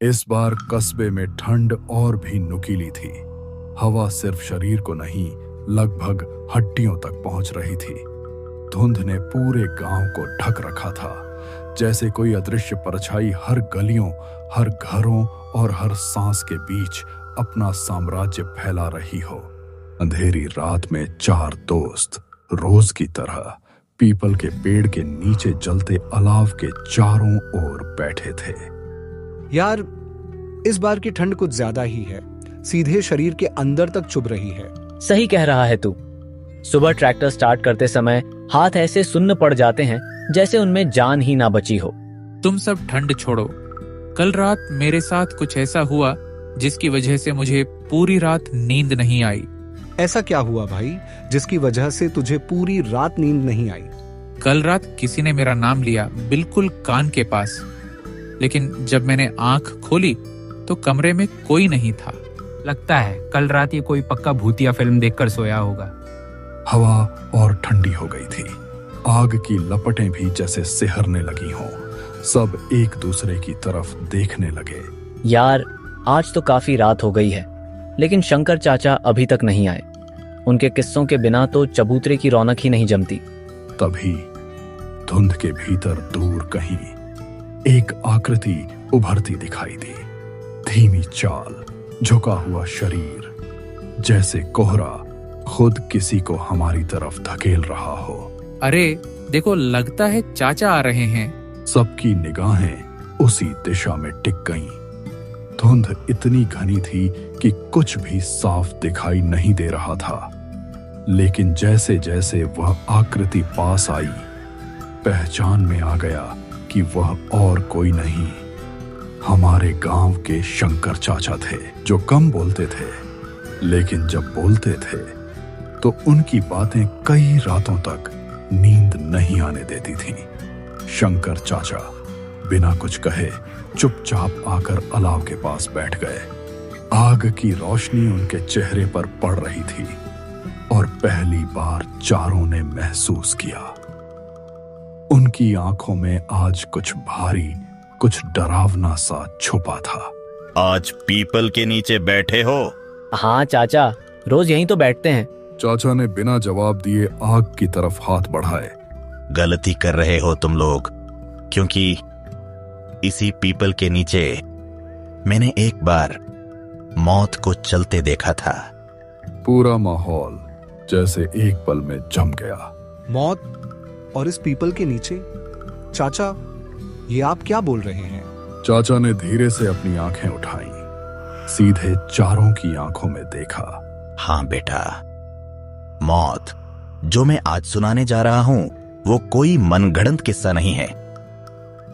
इस बार कस्बे में ठंड और भी नुकीली थी। हवा सिर्फ शरीर को नहीं, लगभग हड्डियों तक पहुंच रही थी। धुंध ने पूरे गांव को ढक रखा था, जैसे कोई अदृश्य परछाई हर गलियों, हर घरों और हर सांस के बीच अपना साम्राज्य फैला रही हो। अंधेरी रात में चार दोस्त रोज की तरह पीपल के पेड़ के नीचे जलते अलाव के चारों ओर बैठे थे। यार, इस बार की ठंड कुछ ज्यादा ही है, सीधे शरीर के अंदर तक चुभ रही है। सही कह रहा है तू। सुबह ट्रैक्टर स्टार्ट करते समय हाथ ऐसे सुन्न पड़ जाते हैं जैसे उनमें जान ही ना बची हो। तुम सब ठंड छोड़ो। कल रात मेरे साथ कुछ ऐसा हुआ जिसकी वजह से मुझे पूरी रात नींद नहीं आई। ऐसा क्या हुआ भाई, जिसकी वजह से तुझे पूरी रात नींद नहीं आई? कल रात किसी ने मेरा नाम लिया बिल्कुल कान के पास, लेकिन जब मैंने आंख खोली तो कमरे में कोई नहीं था। लगता है कल रात ये कोई पक्का भूतिया फिल्म देखकर सोया होगा। हवा और ठंडी हो गई थी। आग की लपटें भी जैसे सिहरने लगी हों। सब एक दूसरे की तरफ देखने लगे। यार, आज तो काफी रात हो गई है, लेकिन शंकर चाचा अभी तक नहीं आए। उनके किस्सों के बिना तो चबूतरे की रौनक ही नहीं जमती। तभी धुंध के भीतर दूर कहीं एक आकृति उभरती दिखाई दी। धीमी चाल, झुका हुआ शरीर, जैसे कोहरा खुद किसी को हमारी तरफ धकेल रहा हो। अरे देखो, लगता है चाचा आ रहे हैं। सबकी निगाहें उसी दिशा में टिक गईं। धुंध इतनी घनी थी कि कुछ भी साफ दिखाई नहीं दे रहा था, लेकिन जैसे जैसे वह आकृति पास आई, पहचान में आ गया कि वह और कोई नहीं, हमारे गांव के शंकर चाचा थे, जो कम बोलते थे, लेकिन जब बोलते थे तो उनकी बातें कई रातों तक नींद नहीं आने देती थीं। शंकर चाचा बिना कुछ कहे चुपचाप आकर अलाव के पास बैठ गए। आग की रोशनी उनके चेहरे पर पड़ रही थी और पहली बार चारों ने महसूस किया, उनकी आंखों में आज कुछ भारी, कुछ डरावना सा छुपा था। आज पीपल के नीचे बैठे हो? हाँ चाचा, रोज यहीं तो बैठते हैं। चाचा ने बिना जवाब दिए आग की तरफ हाथ बढ़ाए। गलती कर रहे हो तुम लोग, क्योंकि इसी पीपल के नीचे मैंने एक बार मौत को चलते देखा था। पूरा माहौल जैसे एक पल में जम गया। मौत और इस पीपल के नीचे? चाचा, ये आप क्या बोल रहे हैं? चाचा ने धीरे से अपनी आंखें उठाई, सीधे चारों की आंखों में देखा। हाँ बेटा, मौत जो मैं आज सुनाने जा रहा हूं वो कोई मनगढ़ंत किस्सा नहीं है।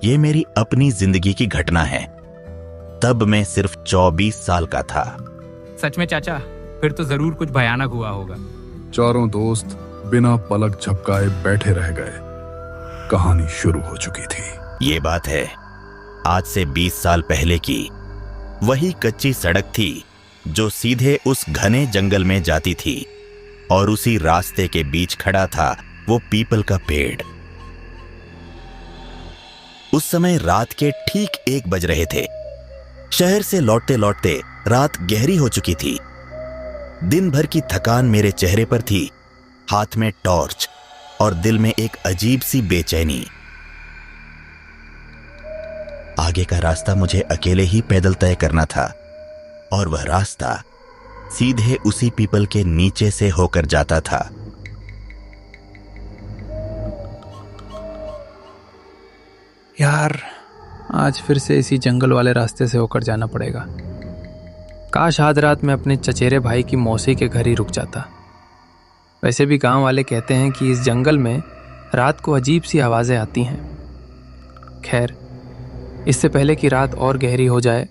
ये मेरी अपनी जिंदगी की घटना है। तब मैं सिर्फ 24 साल का था। सच में चाचा? फिर तो जरूर कुछ भयानक हुआ होगा। चारों दोस्त बिना पलक झपकाए बैठे रह गए। कहानी शुरू हो चुकी थी। ये बात है आज से 20 साल पहले की। वही कच्ची सड़क थी जो सीधे उस घने जंगल में जाती थी, और उसी रास्ते के बीच खड़ा था वो पीपल का पेड़। उस समय रात के ठीक 1 बज रहे थे। शहर से लौटते लौटते रात गहरी हो चुकी थी। दिन भर की थकान मेरे चेहरे पर थी, हाथ में टॉर्च और दिल में एक अजीब सी बेचैनी। आगे का रास्ता मुझे अकेले ही पैदल तय करना था, और वह रास्ता सीधे उसी पीपल के नीचे से होकर जाता था। यार, आज फिर से इसी जंगल वाले रास्ते से होकर जाना पड़ेगा। काश आध रात में अपने चचेरे भाई की मौसी के घर ही रुक जाता। वैसे भी गांव वाले कहते हैं कि इस जंगल में रात को अजीब सी आवाजें आती हैं। खैर, इससे पहले कि रात और गहरी हो जाए,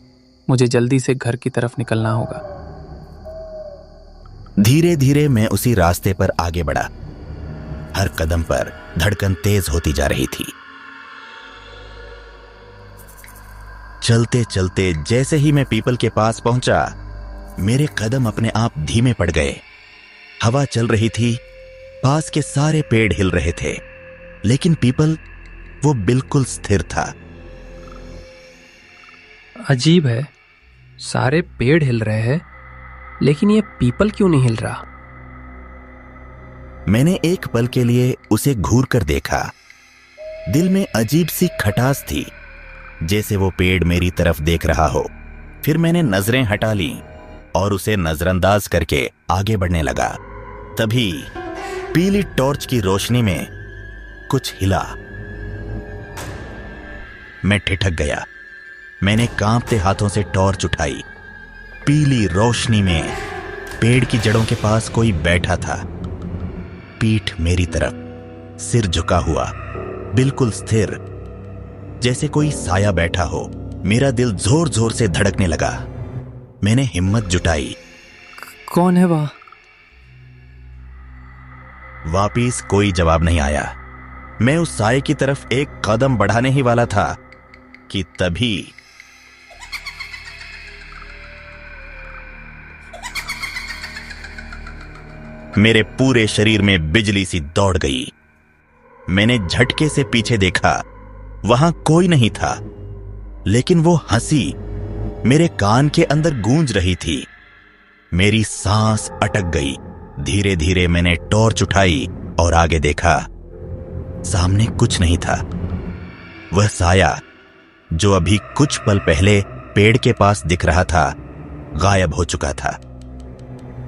मुझे जल्दी से घर की तरफ निकलना होगा। धीरे धीरे मैं उसी रास्ते पर आगे बढ़ा। हर कदम पर धड़कन तेज होती जा रही थी। चलते चलते जैसे ही मैं पीपल के पास पहुंचा, मेरे कदम अपने आप धीमे पड़ गए। हवा चल रही थी, पास के सारे पेड़ हिल रहे थे, लेकिन पीपल वो बिल्कुल स्थिर था। अजीब है, सारे पेड़ हिल रहे हैं लेकिन ये पीपल क्यों नहीं हिल रहा? मैंने एक पल के लिए उसे घूर कर देखा। दिल में अजीब सी खटास थी, जैसे वो पेड़ मेरी तरफ देख रहा हो। फिर मैंने नजरें हटा ली और उसे नजरअंदाज करके आगे बढ़ने लगा। तभी पीली टॉर्च की रोशनी में कुछ हिला। मैं ठिठक गया। मैंने कांपते हाथों से टॉर्च उठाई। पीली रोशनी में पेड़ की जड़ों के पास कोई बैठा था, पीठ मेरी तरफ, सिर झुका हुआ, बिल्कुल स्थिर, जैसे कोई साया बैठा हो। मेरा दिल जोर जोर से धड़कने लगा। मैंने हिम्मत जुटाई। कौन है वहां? वापिस कोई जवाब नहीं आया। मैं उस साये की तरफ एक कदम बढ़ाने ही वाला था कि तभी मेरे पूरे शरीर में बिजली सी दौड़ गई। मैंने झटके से पीछे देखा, वहां कोई नहीं था, लेकिन वो हंसी मेरे कान के अंदर गूंज रही थी। मेरी सांस अटक गई। धीरे धीरे मैंने टॉर्च उठाई और आगे देखा। सामने कुछ नहीं था। वह साया जो अभी कुछ पल पहले पेड़ के पास दिख रहा था, गायब हो चुका था।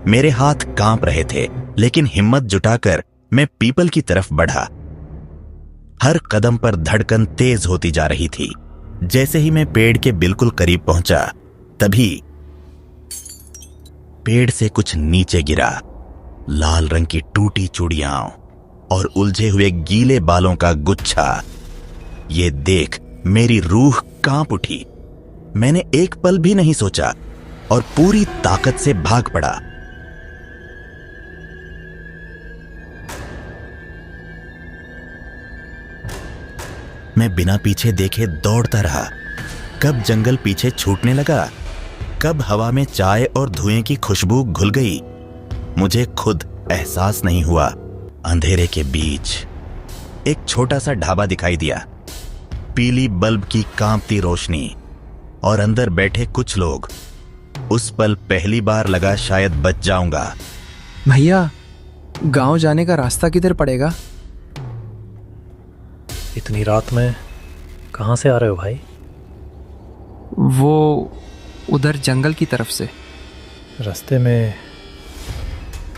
मेरे हाथ कांप रहे थे, लेकिन हिम्मत जुटाकर मैं पीपल की तरफ बढ़ा। हर कदम पर धड़कन तेज होती जा रही थी। जैसे ही मैं पेड़ के बिल्कुल करीब पहुंचा, तभी पेड़ से कुछ नीचे गिरा। लाल रंग की टूटी चूड़ियां और उलझे हुए गीले बालों का गुच्छा। ये देख मेरी रूह कांप उठी। मैंने एक पल भी नहीं सोचा और पूरी ताकत से भाग पड़ा। मैं बिना पीछे देखे दौड़ता रहा। कब जंगल पीछे छूटने लगा, कब हवा में चाय और धुएं की खुशबू घुल गई, मुझे खुद एहसास नहीं हुआ। अंधेरे के बीच एक छोटा सा ढाबा दिखाई दिया। पीली बल्ब की कांपती रोशनी और अंदर बैठे कुछ लोग। उस पल पहली बार लगा शायद बच जाऊंगा। भैया, गांव जाने का रास्ता किधर पड़ेगा? इतनी रात में कहाँ से आ रहे हो भाई? वो उधर जंगल की तरफ से। रास्ते में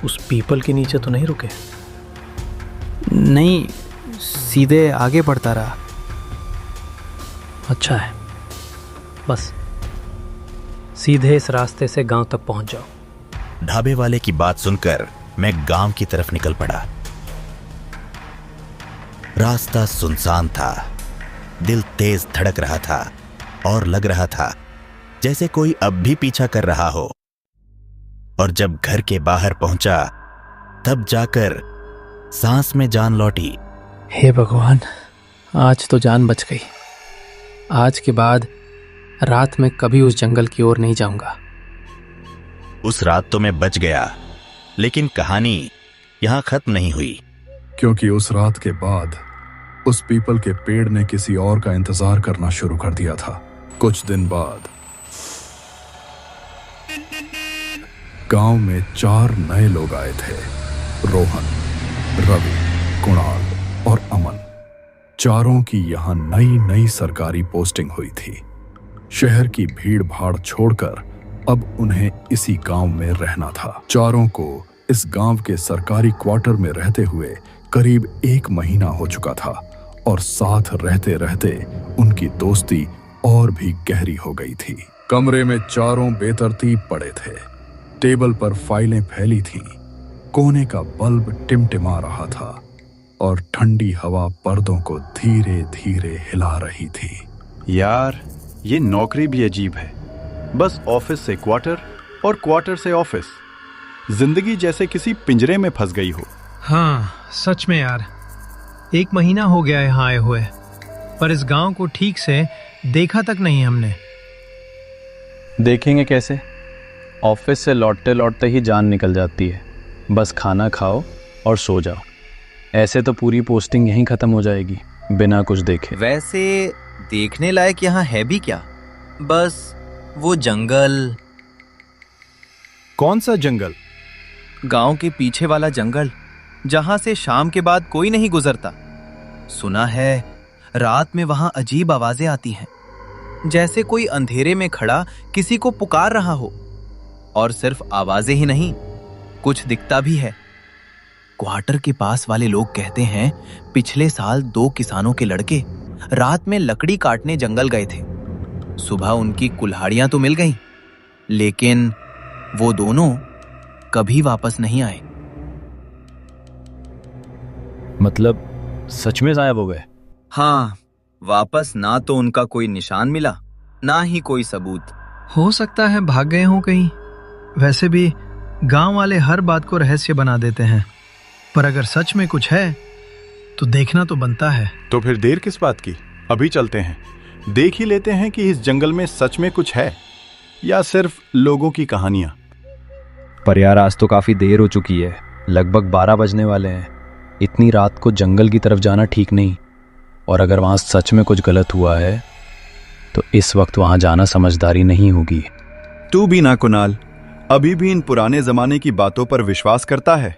उस पीपल के नीचे तो नहीं रुके? नहीं, सीधे आगे बढ़ता रहा। अच्छा है, बस सीधे इस रास्ते से गांव तक पहुंच जाओ। ढाबे वाले की बात सुनकर मैं गांव की तरफ निकल पड़ा। रास्ता सुनसान था। दिल तेज धड़क रहा था और लग रहा था जैसे कोई अब भी पीछा कर रहा हो। और जब घर के बाहर पहुंचा, तब जाकर सांस में जान लौटी। हे भगवान, आज तो जान बच गई। आज के बाद रात में कभी उस जंगल की ओर नहीं जाऊंगा। उस रात तो मैं बच गया, लेकिन कहानी यहां खत्म नहीं हुई। क्योंकि उस रात के बाद उस पीपल के पेड़ ने किसी और का इंतजार करना शुरू कर दिया था। कुछ दिन बाद गांव में 4 नए लोग आए थे। रोहन, रवि, कुणाल और अमन। चारों की यहां नई नई सरकारी पोस्टिंग हुई थी। शहर की भीड़ भाड़ छोड़कर अब उन्हें इसी गांव में रहना था। चारों को इस गांव के सरकारी क्वार्टर में रहते हुए करीब 1 महीना हो चुका था और साथ रहते रहते उनकी दोस्ती और भी गहरी हो गई थी। कमरे में चारों बेतरतीब पड़े थे। टेबल पर फाइलें फैली थीं। कोने का बल्ब टिमटिमा रहा था और ठंडी हवा पर्दों को धीरे धीरे हिला रही थी। यार, ये नौकरी भी अजीब है। बस ऑफिस से क्वार्टर और क्वार्टर से ऑफिस। जिंदगी जैसे किसी पिंजरे में फंस गई हो। हाँ, सच में यार। 1 महीना हो गया यहाँ आए हुए, पर इस गांव को ठीक से देखा तक नहीं हमने। देखेंगे कैसे? ऑफिस से लौटते लौटते ही जान निकल जाती है। बस खाना खाओ और सो जाओ। ऐसे तो पूरी पोस्टिंग यहीं खत्म हो जाएगी बिना कुछ देखे। वैसे देखने लायक यहाँ है भी क्या? बस वो जंगल। कौन सा जंगल? गांव के पीछे वाला जंगल, जहां से शाम के बाद कोई नहीं गुजरता। सुना है रात में वहां अजीब आवाजें आती हैं, जैसे कोई अंधेरे में खड़ा किसी को पुकार रहा हो। और सिर्फ आवाजें ही नहीं, कुछ दिखता भी है। क्वार्टर के पास वाले लोग कहते हैं पिछले साल 2 किसानों के लड़के रात में लकड़ी काटने जंगल गए थे। सुबह उनकी कुल्हाड़ियां तो मिल गईं, लेकिन वो दोनों कभी वापस नहीं आए। मतलब सच में गायब हो गए? हाँ, वापस ना तो उनका कोई निशान मिला, ना ही कोई सबूत। हो सकता है भाग गए हों कहीं। वैसे भी गांव वाले हर बात को रहस्य बना देते हैं, पर अगर सच में कुछ है तो देखना तो बनता है। तो फिर देर किस बात की? अभी चलते हैं, देख ही लेते हैं कि इस जंगल में सच में कुछ है या सिर्फ लोगों की कहानियां। पर यार आज तो काफी देर हो चुकी है, लगभग 12 बजने वाले हैं। इतनी रात को जंगल की तरफ जाना ठीक नहीं, और अगर वहां सच में कुछ गलत हुआ है तो इस वक्त वहां जाना समझदारी नहीं होगी। तू भी ना कुणाल, अभी भी इन पुराने जमाने की बातों पर विश्वास करता है?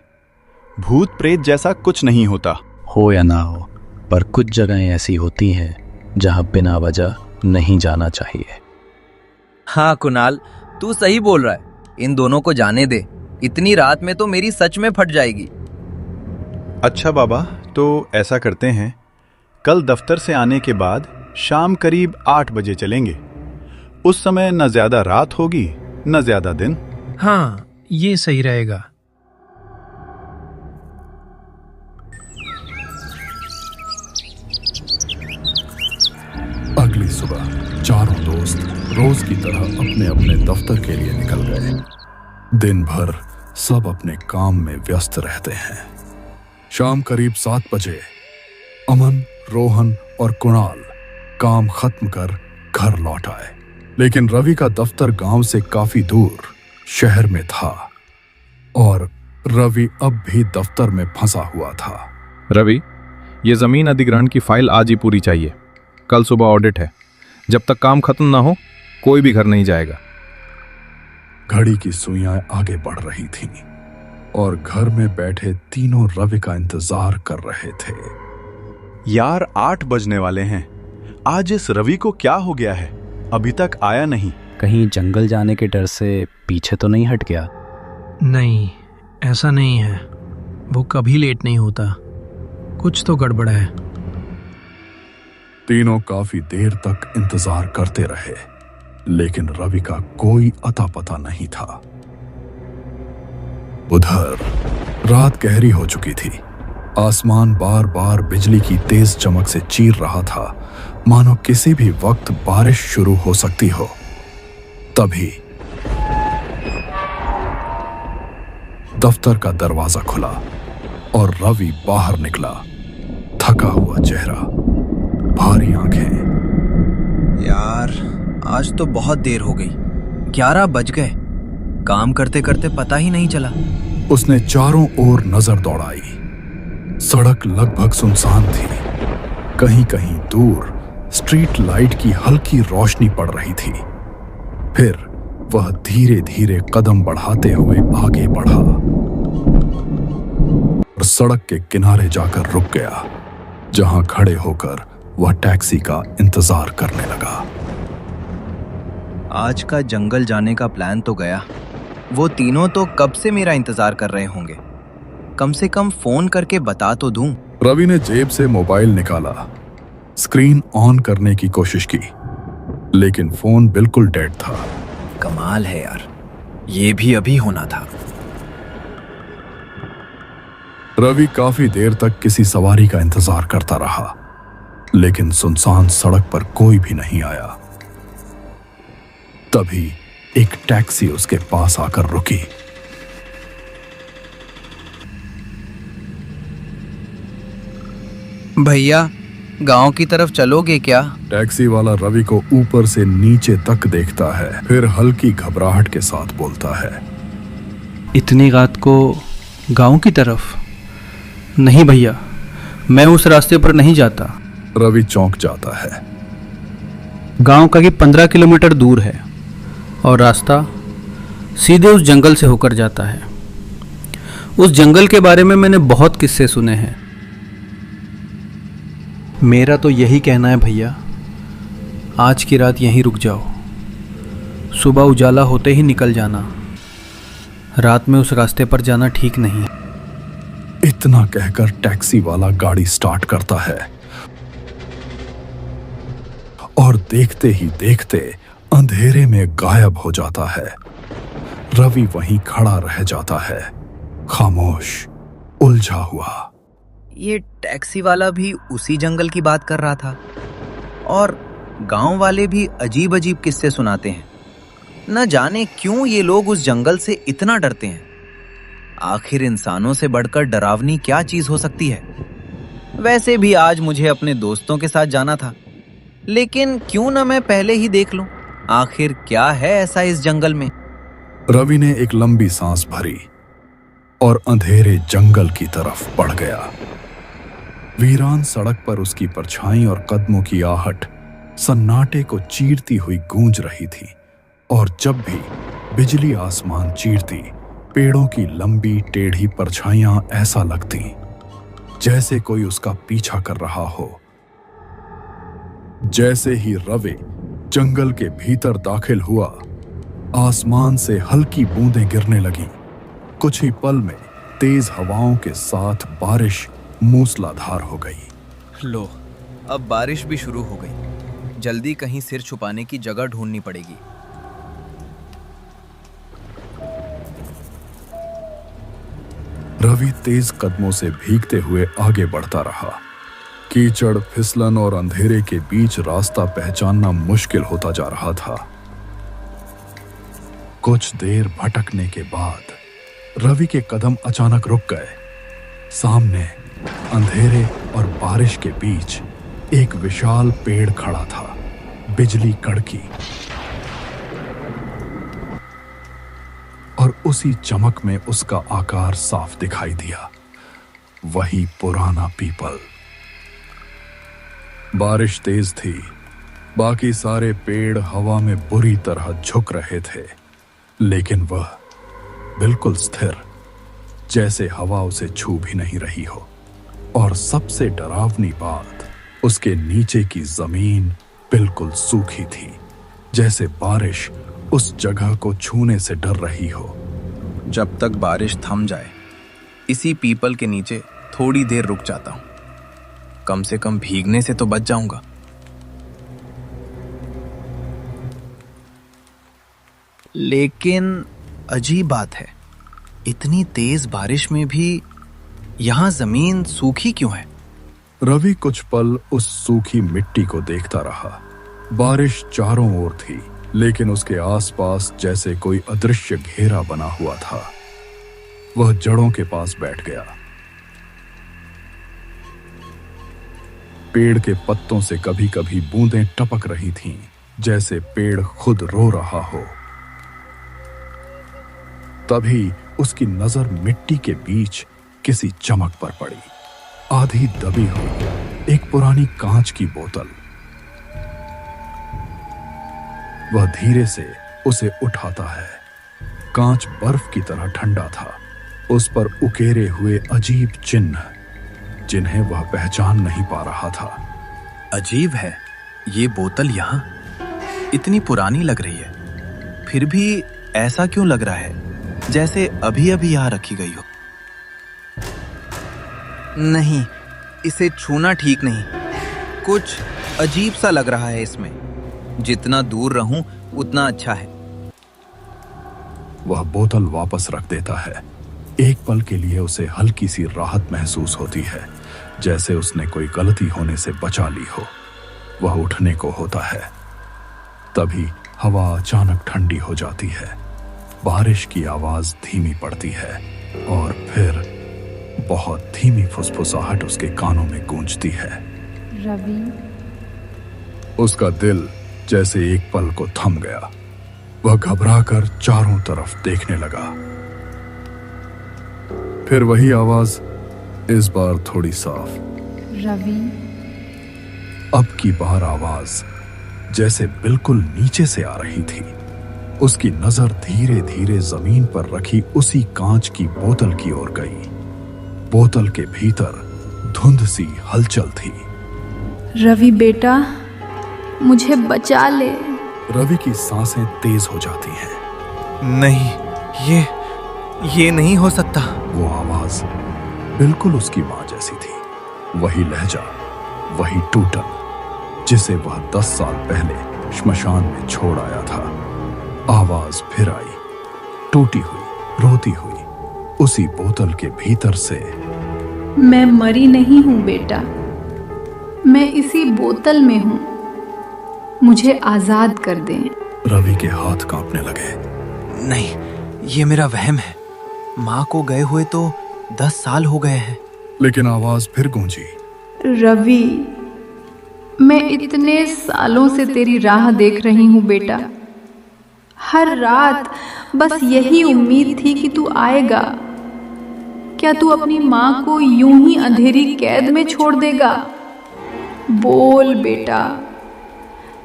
भूत प्रेत जैसा कुछ नहीं होता। हो या ना हो, पर कुछ जगहें ऐसी होती हैं जहां बिना वजह नहीं जाना चाहिए। हाँ कुणाल, तू सही बोल रहा है। इन दोनों को जाने दे, इतनी रात में तो मेरी सच में फट जाएगी। अच्छा बाबा, तो ऐसा करते हैं, कल दफ्तर से आने के बाद शाम करीब 8 बजे चलेंगे। उस समय न ज्यादा रात होगी न ज्यादा दिन। हाँ, ये सही रहेगा। अगली सुबह चारों दोस्त रोज की तरह अपने अपने दफ्तर के लिए निकल गए। दिन भर सब अपने काम में व्यस्त रहते हैं। शाम करीब 7 बजे अमन, रोहन और कुणाल काम खत्म कर घर लौट आए, लेकिन रवि का दफ्तर गांव से काफी दूर शहर में था और रवि अब भी दफ्तर में फंसा हुआ था। रवि, ये जमीन अधिग्रहण की फाइल आज ही पूरी चाहिए। कल सुबह ऑडिट है। जब तक काम खत्म ना हो कोई भी घर नहीं जाएगा। घड़ी की सुइयां आगे बढ़ रही थीं और घर में बैठे तीनों रवि का इंतजार कर रहे थे। यार 8 बजने वाले हैं, आज इस रवि को क्या हो गया है? अभी तक आया नहीं। कहीं जंगल जाने के डर से पीछे तो नहीं हट गया? नहीं, ऐसा नहीं है। वो कभी लेट नहीं होता। कुछ तो गड़बड़ है। तीनों काफी देर तक इंतजार करते रहे, लेकिन रवि का कोई अता पता नहीं था। उधर रात गहरी हो चुकी थी। आसमान बार बार बिजली की तेज चमक से चीर रहा था, मानो किसी भी वक्त बारिश शुरू हो सकती हो। तभी दफ्तर का दरवाजा खुला और रवि बाहर निकला। थका हुआ चेहरा, भारी आंखें। यार आज तो बहुत देर हो गई, 11 बज गए। काम करते करते पता ही नहीं चला। उसने चारों ओर नजर दौड़ाई। सड़क लगभग सुनसान थी। कहीं कहीं दूर स्ट्रीट लाइट की हल्की रोशनी पड़ रही थी। फिर वह धीरे धीरे कदम बढ़ाते हुए आगे बढ़ा और सड़क के किनारे जाकर रुक गया, जहां खड़े होकर वह टैक्सी का इंतजार करने लगा। आज का जंगल जाने का प्लान तो गया। वो तीनों तो कब से मेरा इंतजार कर रहे होंगे। कम से कम फोन करके बता तो दूं। रवि ने जेब से मोबाइल निकाला, स्क्रीन ऑन करने की कोशिश की, लेकिन फोन बिल्कुल डेड था। कमाल है यार, ये भी अभी होना था। रवि काफी देर तक किसी सवारी का इंतजार करता रहा, लेकिन सुनसान सड़क पर कोई भी नहीं आया। तभी एक टैक्सी उसके पास आकर रुकी। भैया, गांव की तरफ चलोगे क्या? टैक्सी वाला रवि को ऊपर से नीचे तक देखता है, फिर हल्की घबराहट के साथ बोलता है, इतनी रात को गांव की तरफ? नहीं भैया, मैं उस रास्ते पर नहीं जाता। रवि चौंक जाता है। गांव का कि 15 किलोमीटर दूर है और रास्ता सीधे उस जंगल से होकर जाता है। उस जंगल के बारे में मैंने बहुत किस्से सुने हैं। मेरा तो यही कहना है भैया, आज की रात यहीं रुक जाओ, सुबह उजाला होते ही निकल जाना। रात में उस रास्ते पर जाना ठीक नहीं। इतना कहकर टैक्सी वाला गाड़ी स्टार्ट करता है और देखते ही देखते अंधेरे में गायब हो जाता है। रवि वहीं खड़ा रह जाता है, खामोश, उलझा हुआ। ये टैक्सी वाला भी उसी जंगल की बात कर रहा था और गांव वाले भी अजीब अजीब किस्से सुनाते हैं। न जाने क्यों ये लोग उस जंगल से इतना डरते हैं। आखिर इंसानों से बढ़कर डरावनी क्या चीज हो सकती है। वैसे भी आज मुझे अपने दोस्तों के साथ जाना था, लेकिन क्यों न मैं पहले ही देख लूं आखिर क्या है ऐसा इस जंगल में। रवि ने एक लंबी सांस भरी और अंधेरे जंगल की तरफ बढ़ गया। वीरान सड़क पर उसकी परछाई और कदमों की आहट सन्नाटे को चीरती हुई गूंज रही थी, और जब भी बिजली आसमान चीरती, पेड़ों की लंबी टेढ़ी परछाइयां ऐसा लगती जैसे कोई उसका पीछा कर रहा हो। जैसे ही रवि जंगल के भीतर दाखिल हुआ, आसमान से हल्की बूंदें गिरने लगीं। कुछ ही पल में तेज हवाओं के साथ बारिश मूसलाधार हो गई। लो, अब बारिश भी शुरू हो गई। जल्दी कहीं सिर छुपाने की जगह ढूंढनी पड़ेगी। रवि तेज कदमों से भीगते हुए आगे बढ़ता रहा। कीचड़, फिसलन और अंधेरे के बीच रास्ता पहचानना मुश्किल होता जा रहा था। कुछ देर भटकने के बाद रवि के कदम अचानक रुक गए। सामने अंधेरे और बारिश के बीच एक विशाल पेड़ खड़ा था। बिजली कड़की और उसी चमक में उसका आकार साफ दिखाई दिया। वही पुराना पीपल। बारिश तेज थी। बाकी सारे पेड़ हवा में बुरी तरह झुक रहे थे, लेकिन वह बिल्कुल स्थिर, जैसे हवा उसे छू भी नहीं रही हो। और सबसे डरावनी बात, उसके नीचे की जमीन बिल्कुल सूखी थी, जैसे बारिश उस जगह को छूने से डर रही हो। जब तक बारिश थम जाए, इसी पीपल के नीचे थोड़ी देर रुक जाता हूं। कम से कम भीगने से तो बच जाऊंगा। लेकिन अजीब बात है, इतनी तेज बारिश में भी यहां जमीन सूखी क्यों है? रवि कुछ पल उस सूखी मिट्टी को देखता रहा। बारिश चारों ओर थी, लेकिन उसके आसपास जैसे कोई अदृश्य घेरा बना हुआ था। वह जड़ों के पास बैठ गया। पेड़ के पत्तों से कभी कभी बूंदें टपक रही थीं, जैसे पेड़ खुद रो रहा हो। तभी उसकी नजर मिट्टी के बीच किसी चमक पर पड़ी। आधी दबी हुई एक पुरानी कांच की बोतल। वह धीरे से उसे उठाता है। कांच बर्फ की तरह ठंडा था। उस पर उकेरे हुए अजीब चिन्ह, जिन्हें वह पहचान नहीं पा रहा था। अजीब है, ये बोतल यहाँ इतनी पुरानी लग रही है, फिर भी ऐसा क्यों लग रहा है जैसे अभी अभी यहाँ रखी गई हो। नहीं, इसे छूना ठीक नहीं। कुछ अजीब सा लग रहा है इसमें। जितना दूर रहूं उतना अच्छा है। वह बोतल वापस रख देता है। एक पल के लिए उसे हल्की सी राहत महसूस होती है, जैसे उसने कोई गलती होने से बचा ली हो। वह उठने को होता है, तभी हवा अचानक ठंडी हो जाती है। बारिश की आवाज धीमी पड़ती है और फिर बहुत धीमी फुसफुसाहट उसके कानों में गूंजती है। रवि। उसका दिल जैसे एक पल को थम गया। वह घबराकर चारों तरफ देखने लगा। फिर वही आवाज, इस बार थोड़ी साफ। रवि। अब की बार आवाज जैसे बिल्कुल नीचे से आ रही थी। उसकी नजर धीरे धीरे जमीन पर रखी उसी कांच की बोतल की ओर गई। बोतल के भीतर धुंध सी हलचल थी। रवि बेटा, मुझे बचा ले। रवि की सांसें तेज हो जाती हैं। नहीं, ये नहीं हो सकता। वो आवाज बिल्कुल उसकी मां जैसी थी। वही लहजा, वही टूटन, जिसे वह 10 साल पहले श्मशान में छोड़ आया था। आवाज फिर आई, टूटी हुई, रोती हुई, उसी बोतल के भीतर से। मैं मरी नहीं हूं बेटा, मैं इसी बोतल में हूं, मुझे आजाद कर दें। रवि के हाथ कांपने लगे। नहीं, ये मेरा वहम है। माँ को गए हुए तो 10 साल हो गए हैं। लेकिन आवाज फिर गूंजी। रवि, मैं इतने सालों से तेरी राह देख रही हूं बेटा। हर रात बस यही उम्मीद थी कि तू आएगा। क्या तू अपनी माँ को यूं ही अंधेरी कैद में छोड़ देगा? बोल बेटा,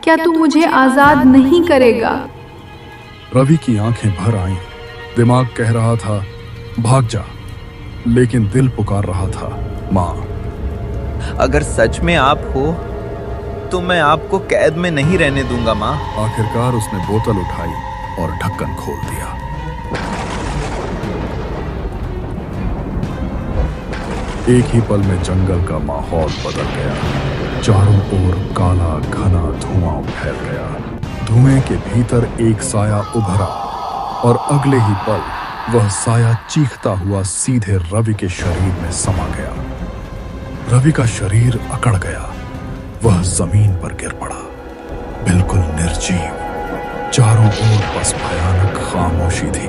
क्या तू मुझे आजाद नहीं करेगा? रवि की आंखें भर आईं। दिमाग कह रहा था भाग जा, लेकिन दिल पुकार रहा था माँ। अगर सच में आप हो तो मैं आपको कैद में नहीं रहने दूंगा माँ। आखिरकार उसने बोतल उठाई और ढक्कन खोल दिया। एक ही पल में जंगल का माहौल बदल गया। चारों ओर काला घना धुआं फैल गया। धुएं के भीतर एक साया उभरा और अगले ही पल वह साया चीखता हुआ सीधे रवि के शरीर में समा गया। रवि का शरीर अकड़ गया। वह जमीन पर गिर पड़ा, बिल्कुल निर्जीव। चारों ओर बस भयानक खामोशी थी।